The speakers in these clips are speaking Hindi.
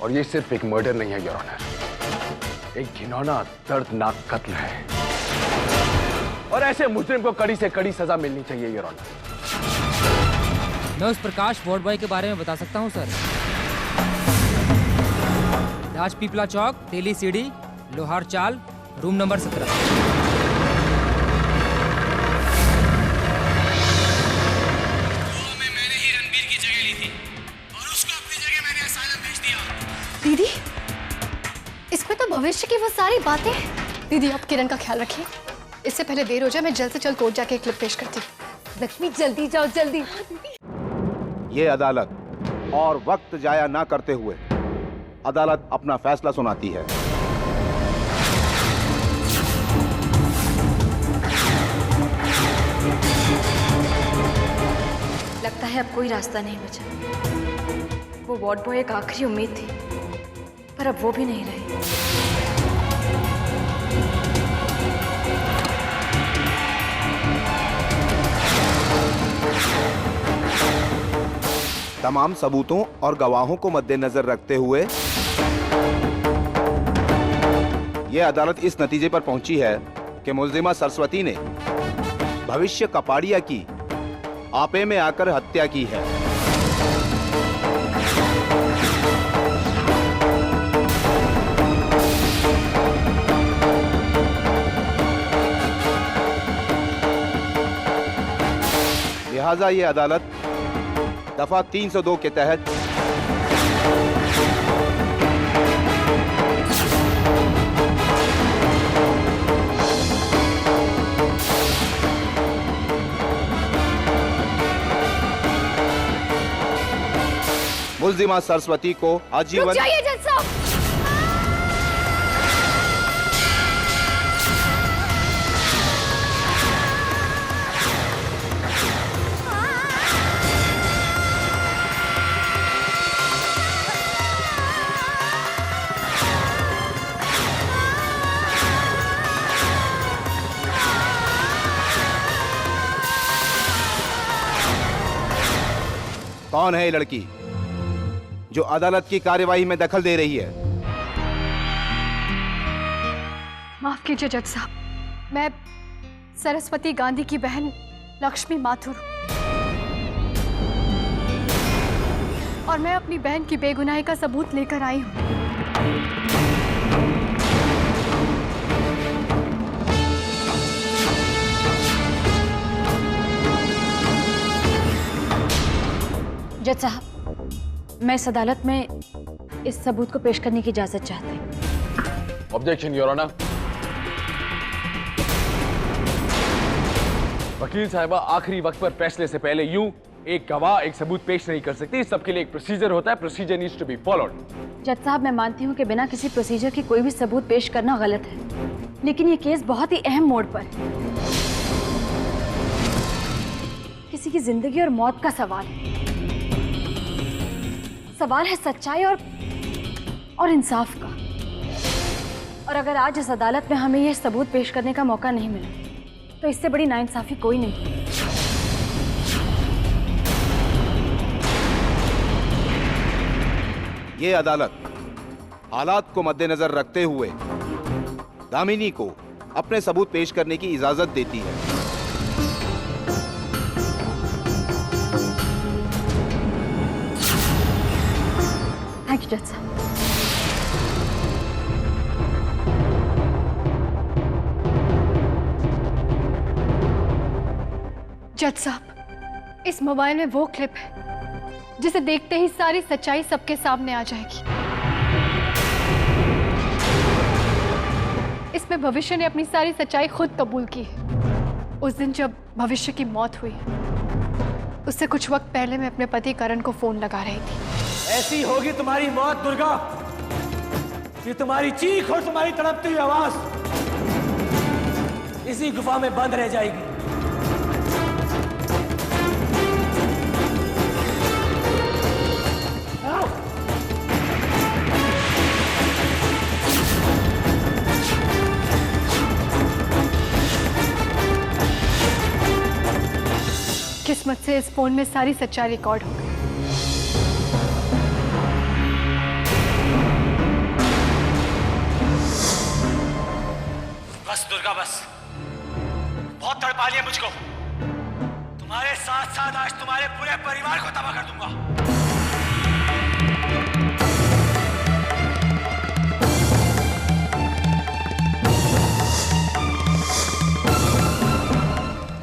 और ये सिर्फ एक मर्डर नहीं है योर ऑनर, एक घिनौना दर्दनाक कत्ल है और ऐसे मुजरिम को कड़ी से कड़ी सजा मिलनी चाहिए योर ऑनर। मैं उस प्रकाश वार्ड बॉय के बारे में बता सकता हूँ सर। राजपीपला चौक, तेली सीढ़ी, लोहार चाल, रूम नंबर 17। मैंने ही रणबीर की जगह ली थी और उसको अपनी जगह मैंने असाइलम भेज दिया। दीदी, इसमें तो भविष्य की वो सारी बातें हैं। दीदी आप किरण का ख्याल रखिए, इससे पहले देर हो जाए। मैं जल्द से जल्द कोर्ट जाके एक क्लिप पेश करती हूँ। लक्ष्मी जल्दी जाओ जल्दी। ये अदालत और वक्त जाया ना करते हुए अदालत अपना फैसला सुनाती है। लगता है अब कोई रास्ता नहीं बचा। वो वार्ड बॉय एक आखिरी उम्मीद थी, पर अब वो भी नहीं रही। तमाम सबूतों और गवाहों को मद्देनजर रखते हुए यह अदालत इस नतीजे पर पहुंची है कि मुल्जिमा सरस्वती ने भविष्य कपाड़िया की आपे में आकर हत्या की है। लिहाजा ये अदालत दफा 302 के तहत मुल्जिमा सरस्वती को आजीवन। रुक जाइए जज साहब। कौन है ये लड़की जो अदालत की कार्यवाही में दखल दे रही है? माफ कीजिए जज साहब, मैं सरस्वती गांधी की बहन लक्ष्मी माथुर और मैं अपनी बहन की बेगुनाही का सबूत लेकर आई हूं। जज साहब, मैं इस अदालत में इस सबूत को पेश करने की इजाजत चाहती हूँ। Objection your honour. वकील साहिबा आखिरी वक्त पर फैसले से पहले यूं एक गवाह एक सबूत पेश नहीं कर सकती। इस सबके लिए एक प्रोसीजर होता है, procedure needs to be followed. जज साहब, मैं मानती हूँ कि बिना किसी प्रोसीजर के कोई भी सबूत पेश करना गलत है, लेकिन ये केस बहुत ही अहम मोड़ पर है। किसी की जिंदगी और मौत का सवाल है। सवाल है सच्चाई और इंसाफ का। और अगर आज इस अदालत में हमें यह सबूत पेश करने का मौका नहीं मिला तो इससे बड़ी नाइंसाफी कोई नहीं। ये अदालत हालात को मद्देनजर रखते हुए दामिनी को अपने सबूत पेश करने की इजाजत देती है। थैंक यू जज साहब। जज साहब, इस मोबाइल में वो क्लिप है जिसे देखते ही सारी सच्चाई सबके सामने आ जाएगी। इसमें भविष्य ने अपनी सारी सच्चाई खुद कबूल की है। उस दिन जब भविष्य की मौत हुई, उससे कुछ वक्त पहले मैं अपने पति करण को फोन लगा रही थी। ऐसी होगी तुम्हारी मौत दुर्गा, ये तुम्हारी चीख और तुम्हारी तड़पती हुई आवाज इसी गुफा में बंद रह जाएगी। किस्मत से इस फोन में सारी सच्चाई रिकॉर्ड हो गई। दुर्गा, बस बहुत तड़पा लिया मुझको। तुम्हारे साथ साथ आज तुम्हारे पूरे परिवार को तबाह कर दूंगा।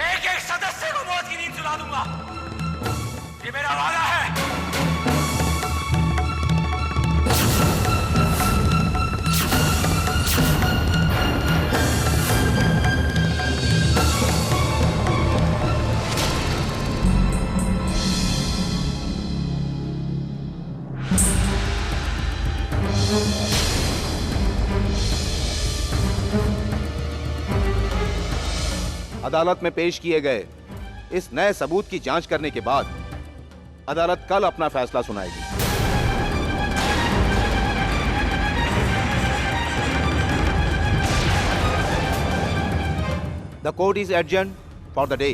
एक एक सदस्य को मौत की नींद सुला दूंगा। ये मेरा वादा है। अदालत में पेश किए गए इस नए सबूत की जांच करने के बाद अदालत कल अपना फैसला सुनाएगी। The court is adjourned for the day.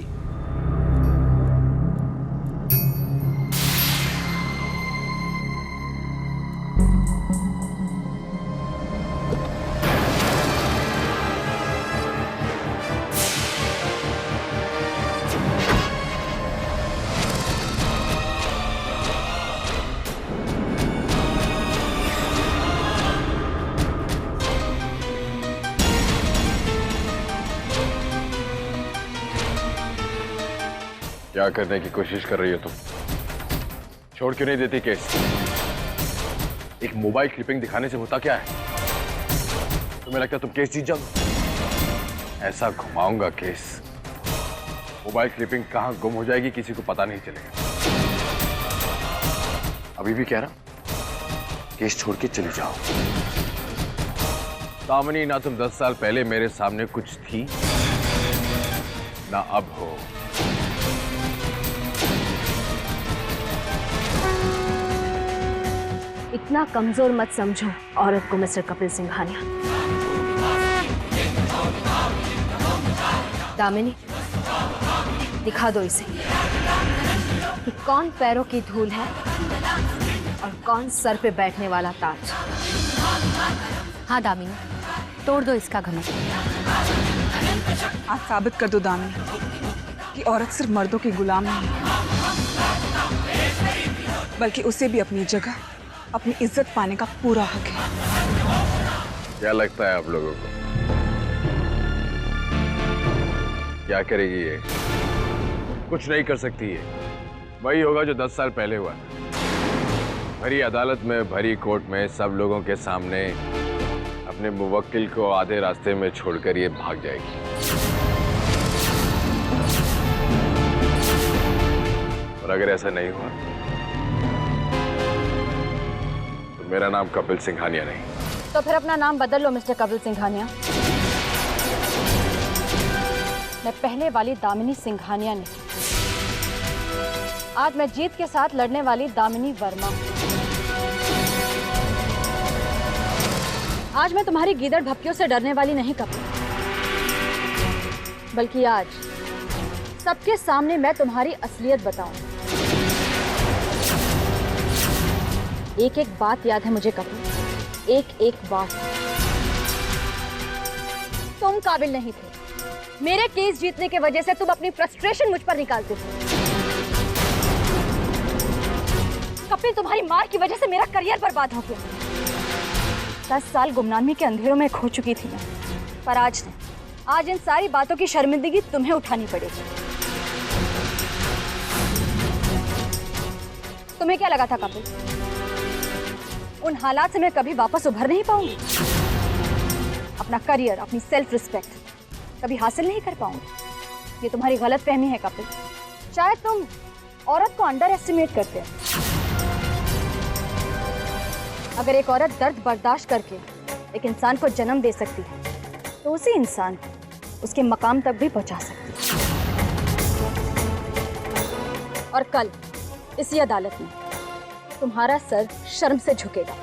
क्या करने की कोशिश कर रही हो तुम? छोड़ क्यों नहीं देती केस? एक मोबाइल क्लिपिंग दिखाने से होता क्या है? तुम्हें लगता है तुम केस जीत जाओगे? ऐसा घुमाऊंगा केस, मोबाइल क्लिपिंग कहां गुम हो जाएगी किसी को पता नहीं चलेगा। अभी भी कह रहा, केस छोड़ के चली जाओ। दामिनी, ना तुम 10 साल पहले मेरे सामने कुछ थी, ना अब हो। इतना कमजोर मत समझो औरत को मिस्टर कपिल सिंघानिया। दामिनी, दिखा दो इसे कि कौन पैरों की धूल है और कौन सर पे बैठने वाला ताज। हाँ दामिनी, तोड़ दो इसका घमंड। आज साबित कर दो दामिनी कि औरत सिर्फ मर्दों की गुलाम नहीं, बल्कि उसे भी अपनी जगह, अपनी इज्जत पाने का पूरा हक है। क्या लगता है आप लोगों को? क्या करेगी ये? कुछ नहीं कर सकती है। वही होगा जो 10 साल पहले हुआ। भरी अदालत में, भरी कोर्ट में, सब लोगों के सामने अपने मुवक्किल को आधे रास्ते में छोड़कर ये भाग जाएगी। और अगर ऐसा नहीं हुआ तो मेरा नाम कपिल सिंघानिया नहीं। तो फिर अपना नाम बदल लो मिस्टर कपिल सिंघानिया। मैं पहले वाली दामिनी सिंघानिया नहीं, आज मैं जीत के साथ लड़ने वाली दामिनी वर्मा हूं। आज मैं तुम्हारी गीदड़ भपकियों से डरने वाली नहीं कपिल, बल्कि आज सबके सामने मैं तुम्हारी असलियत बताऊं। एक एक बात याद है मुझे कपिल, एक एक बात। तुम काबिल नहीं थे। मेरे केस जीतने की वजह से तुम अपनी फ्रस्ट्रेशन मुझ पर निकालते थे। कपिल, तुम्हारी मार की वजह से मेरा करियर बर्बाद हो गया। 10 साल गुमनामी के अंधेरों में खो चुकी थी मैं, पर आज इन सारी बातों की शर्मिंदगी तुम्हें उठानी पड़ेगी। तुम्हें क्या लगा था कपिल, उन हालात से मैं कभी वापस उभर नहीं पाऊंगी? अपना करियर, अपनी सेल्फ रिस्पेक्ट कभी हासिल नहीं कर पाऊंगी? ये तुम्हारी गलत फहमी है कपिल। शायद तुम औरत को अंडर एस्टिमेट करते हो। अगर एक औरत दर्द बर्दाश्त करके एक इंसान को जन्म दे सकती है, तो उसी इंसान को उसके मकाम तक भी पहुंचा सकती है। और कल इसी अदालत में तुम्हारा सर शर्म से झुकेगा।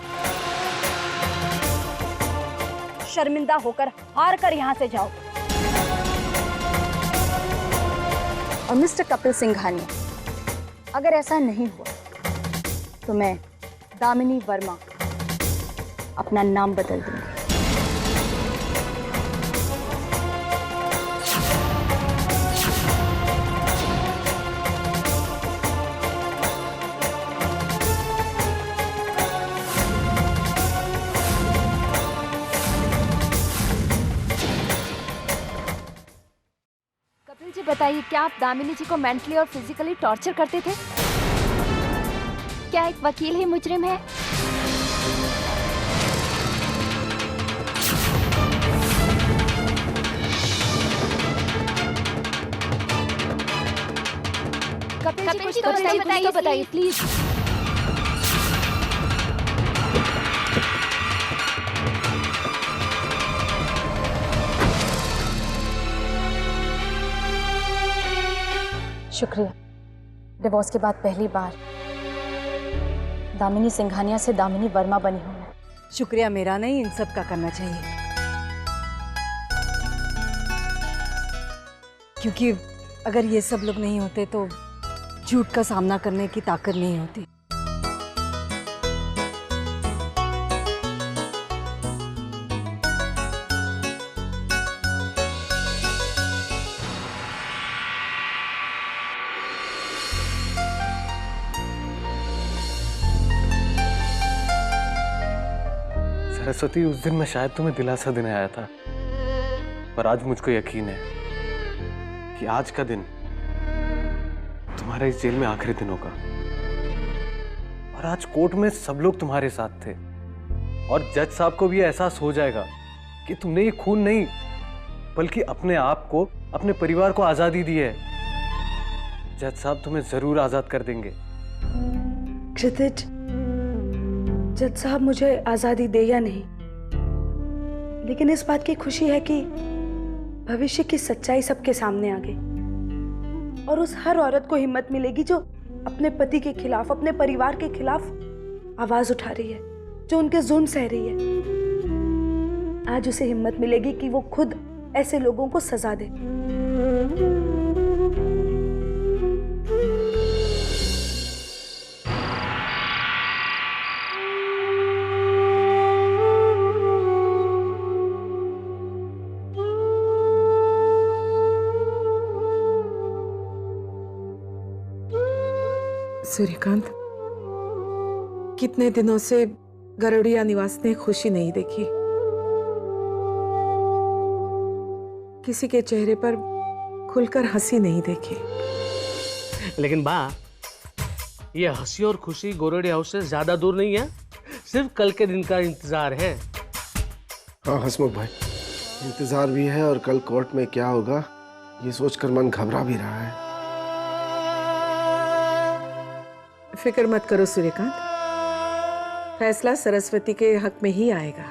शर्मिंदा होकर हार कर यहां से जाओ। और मिस्टर कपिल सिंघानिया, अगर ऐसा नहीं हुआ तो मैं दामिनी वर्मा अपना नाम बदल दूंगी। बताइए, क्या आप दामिनी जी को मेंटली और फिजिकली टॉर्चर करते थे? क्या एक वकील ही मुजरिम है? कपिल जी कुछ तो बताइए प्लीज। शुक्रिया। डिवोर्स के बाद पहली बार दामिनी सिंघानिया से दामिनी वर्मा बनी हूं मैं। शुक्रिया मेरा नहीं, इन सब का करना चाहिए, क्योंकि अगर ये सब लोग नहीं होते तो झूठ का सामना करने की ताकत नहीं होती। सरस्वती, उस दिन मैं शायद तुम्हें दिलासा देने आया था, पर आज मुझको यकीन है कि आज का दिन तुम्हारे इस जेल में आखिरी दिन होगा। और आज कोर्ट में सब लोग तुम्हारे साथ थे और जज साहब को भी एहसास हो जाएगा कि तुमने ये खून नहीं बल्कि अपने आप को, अपने परिवार को आजादी दी है। जज साहब तुम्हें जरूर आजाद कर देंगे। क्षितिज, जज साहब मुझे आजादी दे या नहीं, लेकिन इस बात की खुशी है कि भविष्य की सच्चाई सबके सामने आ गई और उस हर औरत को हिम्मत मिलेगी जो अपने पति के खिलाफ, अपने परिवार के खिलाफ आवाज उठा रही है, जो उनके जुल्म सह रही है। आज उसे हिम्मत मिलेगी कि वो खुद ऐसे लोगों को सजा दे। सूर्यकांत, कितने दिनों से गरुड़िया निवास ने खुशी नहीं देखी। किसी के चेहरे पर खुलकर हंसी नहीं देखी। लेकिन बा, ये हंसी और खुशी गोरेडी हाउस से ज्यादा दूर नहीं है, सिर्फ कल के दिन का इंतजार है। हाँ हसमुख भाई, इंतजार भी है और कल कोर्ट में क्या होगा ये सोचकर मन घबरा भी रहा है। फिक्र मत करो सूर्यकांत, फैसला सरस्वती के हक में ही आएगा।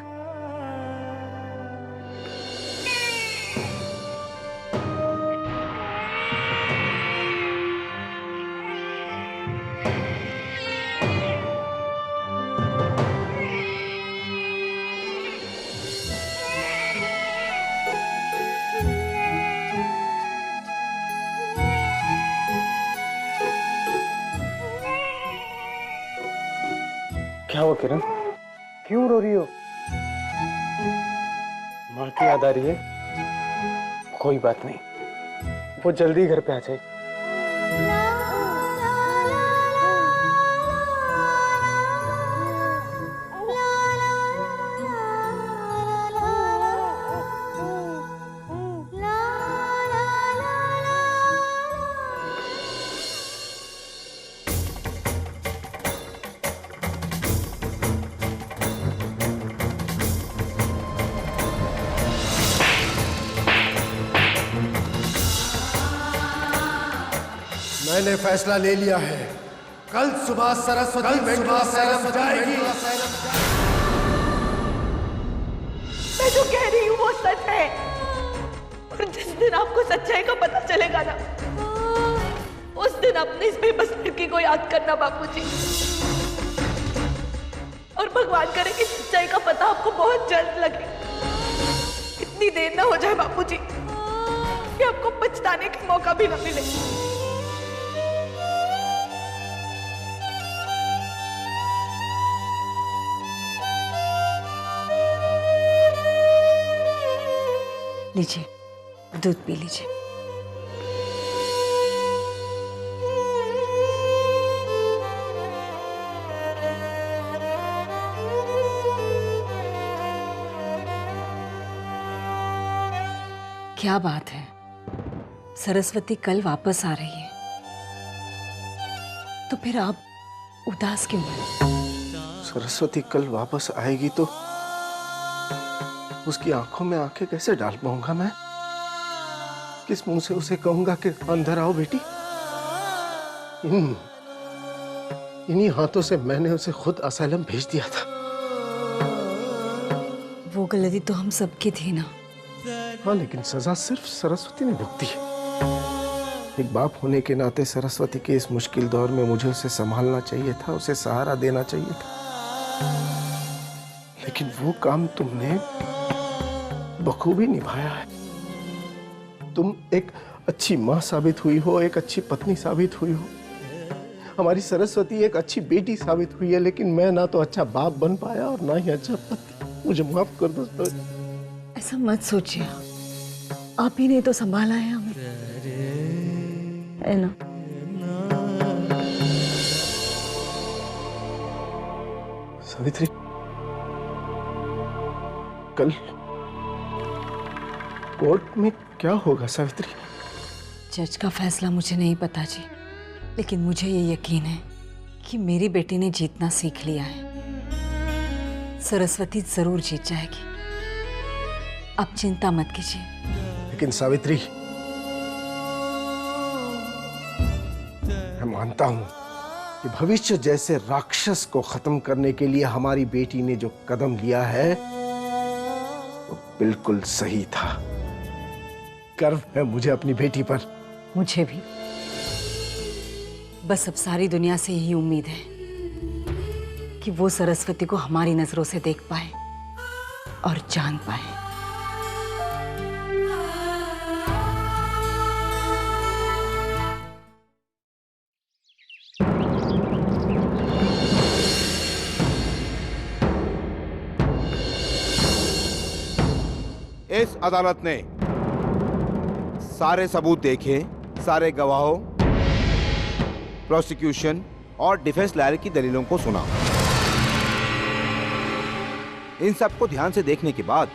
क्या हुआ किरण, क्यों रो रही हो? माँ की याद आ रही है? कोई बात नहीं, वो जल्दी घर पे आ जाएगी। मैंने फैसला ले लिया है, कल सुबह सरस्वती जाएगी। मैं जो कह रही हूँ वो सच है, और जिस दिन आपको सच्चाई का पता चलेगा ना, उस दिन अपनी इस बेबस लड़की को याद करना बापूजी। और भगवान करे कि सच्चाई का पता आपको बहुत जल्द लगे। इतनी देर ना हो जाए बापूजी कि आपको पछताने का मौका भी ना मिले। लीजिए, दूध पी लीजिए। क्या बात है, सरस्वती कल वापस आ रही है, तो फिर आप उदास क्यों हैं? सरस्वती कल वापस आएगी तो उसकी आंखों में आंखें कैसे डाल पाऊंगा मैं? किस मुंह से उसे कहूंगा कि अंदर आओ बेटी? इन्हीं हाथों से मैंने उसे खुद असाइलम भेज दिया था। वो गलती तो हम सबकी थी ना। हाँ, लेकिन सजा सिर्फ सरस्वती ने भुगती है। एक बाप होने के नाते सरस्वती के इस मुश्किल दौर में मुझे उसे संभालना चाहिए था, उसे सहारा देना चाहिए था, लेकिन वो काम तुमने बखूबी निभाया है। तुम एक अच्छी माँ साबित हुई हो, एक अच्छी पत्नी साबित हुई हो। हमारी सरस्वती एक अच्छी बेटी साबित हुई है, लेकिन मैं ना तो अच्छा बाप बन पाया और ना ही अच्छा पति। मुझे माफ कर दो। ऐसा मत सोचिए, आप ही ने तो संभाला है हमें, है ना? सावित्री, कल कोर्ट में क्या होगा सावित्री? जज का फैसला मुझे नहीं पता जी, लेकिन मुझे ये यकीन है कि मेरी बेटी ने जीतना सीख लिया है। सरस्वती जरूर जीत जाएगी, आप चिंता मत कीजिए। लेकिन सावित्री, मैं मानता हूं कि भविष्य जैसे राक्षस को खत्म करने के लिए हमारी बेटी ने जो कदम लिया है वो बिल्कुल सही था। गर्व है मुझे अपनी बेटी पर। मुझे भी। बस अब सारी दुनिया से यही उम्मीद है कि वो सरस्वती को हमारी नजरों से देख पाए और जान पाए। इस अदालत ने सारे सबूत देखे, सारे गवाहों, प्रोसिक्यूशन और डिफेंस लॉयर की दलीलों को सुना। इन सब को ध्यान से देखने के बाद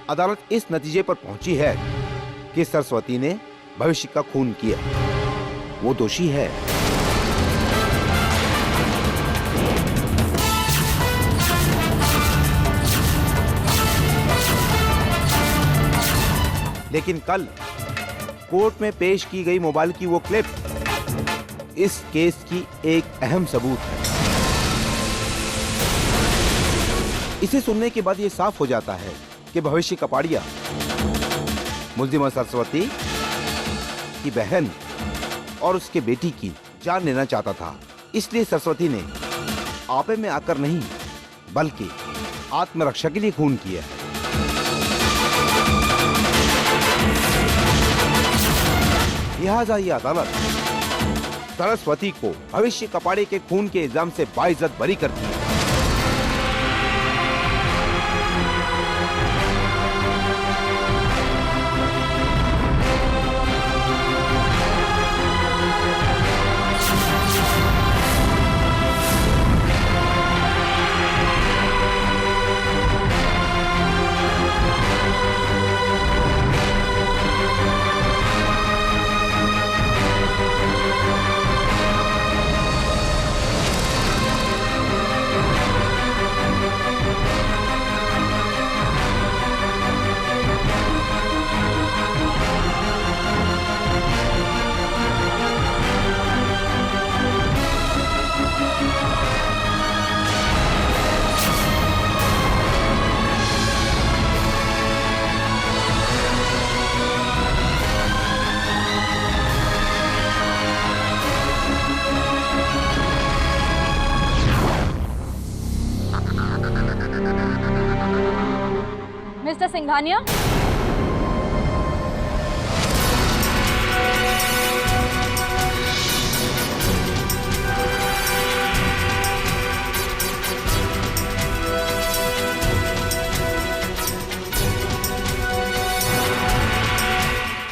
अदालत इस नतीजे पर पहुंची है कि सरस्वती ने भविष्य का खून किया, वो दोषी है। लेकिन कल कोर्ट में पेश की गई मोबाइल की वो क्लिप इस केस की एक अहम सबूत है। इसे सुनने के बाद ये साफ हो जाता है कि भविष्य कपाड़िया मुल्जिमा सरस्वती की बहन और उसके बेटी की जान लेना चाहता था। इसलिए सरस्वती ने आपे में आकर नहीं बल्कि आत्मरक्षा के लिए खून किया है। लिहाजा ये अदालत सरस्वती को भविष्य कपाड़े के खून के इल्जाम से बाइज्जत बरी करती है। मिस्टर सिंघानिया,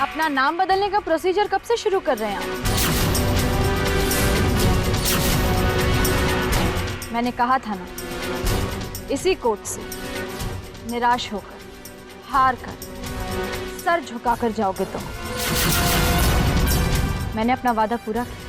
अपना नाम बदलने का प्रोसीजर कब से शुरू कर रहे हैं आप? मैंने कहा था ना, इसी कोर्ट से निराश होकर, हार कर, सर झुकाकर जाओगे तुम। मैंने अपना वादा पूरा किया।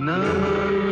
नमः